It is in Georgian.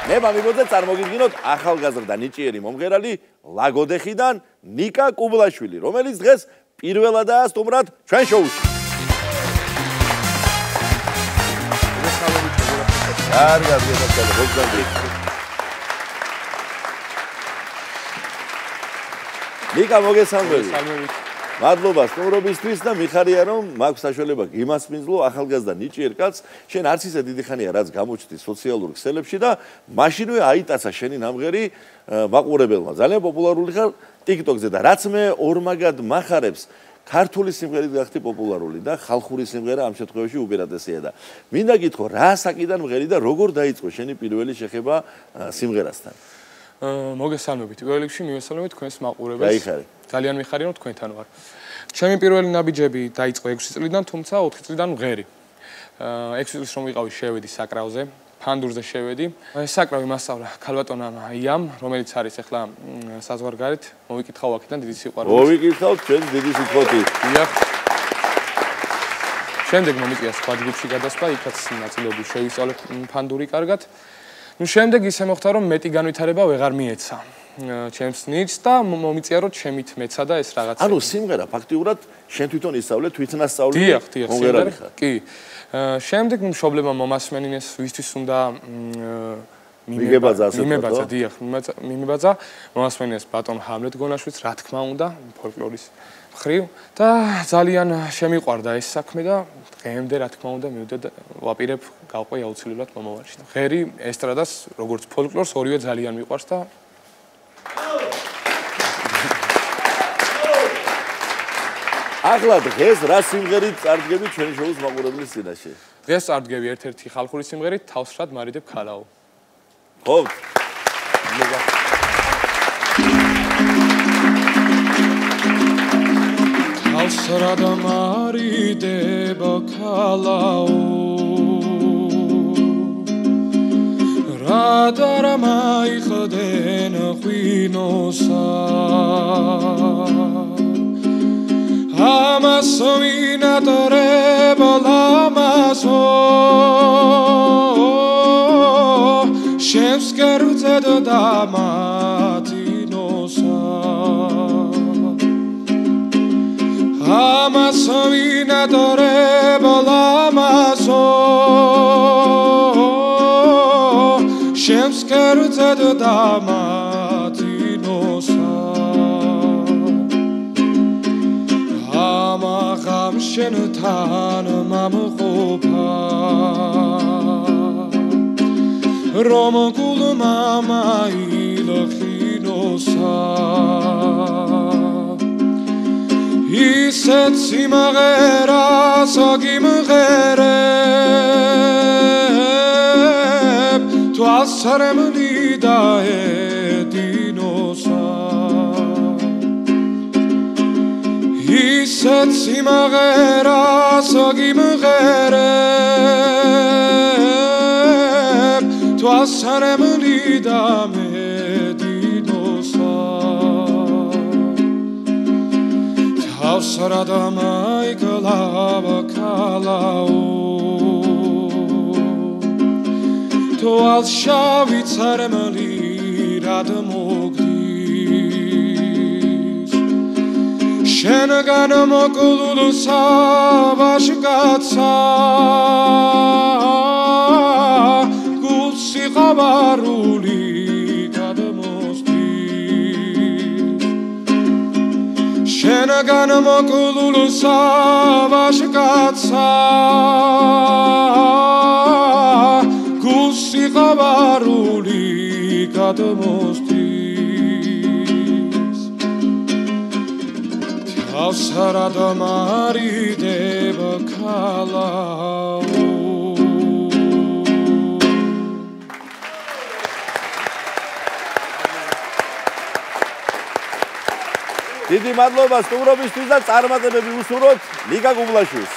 ნება მიგოძე წარმოგიდგინოთ ახალგაზრდა ნიჭიერი მომღერალი ლაგოდეხიდან ნიკა კუბლაშვილი, რომელიც დღეს პირველადაა სტუმრად ჩვენ შოუში. კარგად გესწრაფე, მოგზაურობთ. ნიკა მოგესალმებით. მადლობა სტუმრობისთვის და მიხარია რომ მაქვს საშუალება გიმასპინძლო ახალგაზრდა ნიჭიერ კაცს. შენ არც ისე დიდი ხანია რაც გამოჩნდი სოციალურ ქსელებში და მაშინვე აიტაცა შენი ნამღერი მაყურებელმა. ძალიან პოპულარული ხარ TikTok-ზე და რაც მე ორმაგად მახარებს ქართული სიმღერით გახდი პოპულარული და ხალხური სიმღერა ამ შემთხვევაში უპირატესია და მინდა გითხრა რა საკიდან მღერი და როგორ დაიწყო შენი პირველი შეხება სიმღერასთან? მოგესალმებით. პირველ რიგში მივესალმებით თქვენს მაყურებელს. გაიხარე. ძალიან მიხარია რომ თქვენთან ვარ. ჩემი პირველი ნაბიჯები დაიწყო 6 წლიდან, თუმცა 4 წლიდან მღერი. 6 წლის რომ ვიყავი შევედი საკრავზე, ფანდურზე შევედი. საკრავი მასწავლა ქალბატონამ იამ, რომელიც არის ახლა საზღვარგარეთ. მოვიკითხავ აქედან დიდი სიყვარული. მოვიკითხავთ ჩვენ დიდი სიტყვოთი. დიახ. შემდეგ მომიწია სხვა ჯგუფში გადასვლა, იქაც ნაწილობრივ შევისწავლე ფანდური კარგად. შემდეგ ისე მოხდა რომ მეტი განვითარება ვეღარ მიეცა ჩემს ნიჭს და მომიწია რომ ჩემით მეცა და ეს რაღაცა. ანუ სიმღერა ფაქტიურად შენ თვითონ ისწავლე, თვითნასწავლე. დიახ, მომღერალი ხარ. კი. შემდეგ მშობლებმა მომასმენინეს ვისთვის უნდა მიგებაძა ასე ვთქვათ. მიმებაძა, დიახ, მიმებაძა, მომასმენინეს ბატონ ჰამლეტ გონაშვილს, რა თქმა უნდა, ფოლკლორის ხრივ და ძალიან შემიყვარდა ეს საქმე და დღემდე რა თქმა უნდა მივდე და ვაპირებ გავყვე აუცილებლად მომავალში. ღერი ესტრადას როგორც ფოლკლორს ორივე ძალიან მიყვარს და ახლა დღეს რა სიმღერით წარდგები ჩვენი შოუს მაყურებლის წინაშე? დღეს წარდგები ერთ-ერთი ხალხური სიმღერით თავს რად მარიდებ ქალაო. ხო. თავს რად მარიდებ ქალაო რადარ მაიხდენ ღვინოსა ამას ვინატრებ ლამაზო შენს კერძედ დამატინოსა ამას ვინატრებ ლამაზო შენს კერძედ დამატინოსა ამაღამ შენთან მომყოფა რომ გულმა მაილხინოსა ისეთ სიმღერას გიმღერებ თვალსარემნი დაედინოსა ისეთ სიმღერას გიმღერებ თვალსარემნი დამედინოსა თავს რად მაიკლავ ქალაო თვალს შავი ცარემლი რად მოგდის შენგან მოკლულ სავაშკაცა გულს სიყვარული შენგან მოკლულ სავაშკაცა გულს სიყვარული გადმოსდის თავს რად მარიდებ ქალაო დიდი მადლობა სტუმრობისთვის და წარმატებები უსურვოთ ნიკა კუბლაშვილს.